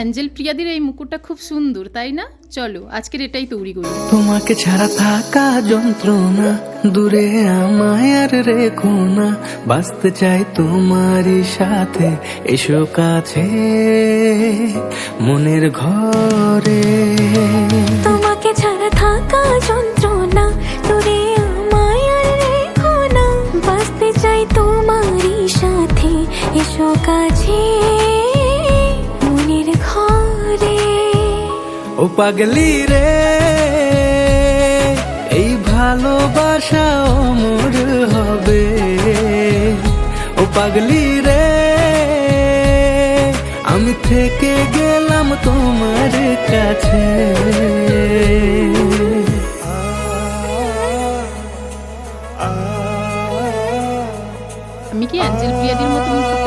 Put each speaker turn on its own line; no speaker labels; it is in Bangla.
অ্যাঞ্জেল প্রিয়াদির এই মুকুটটা খুব সুন্দর, তাই না? চলো আজকের এটাই তৈরি করি।
তোমাকে ছাড়া থাকা যন্ত্রণা, দূরে আমায় আর রেখো না, বাঁচতে চাই তোমারই সাথে, এসো কাছে মনের ঘরে।
তোমাকে ছাড়া থাকা যন্ত্রণা, দূরে আমায় আর রেখো না, বাঁচতে চাই তোমারই সাথে, এসো কাছে মনের ঘরে।
ও পাগলি রে, এই ভালোবাসা অমর হবে। ও পাগলি রে, আমি থেকে গেলাম তোমার কাছে।
আমি কি অ্যাঞ্জেল প্রিয়াদির মতো মুকুট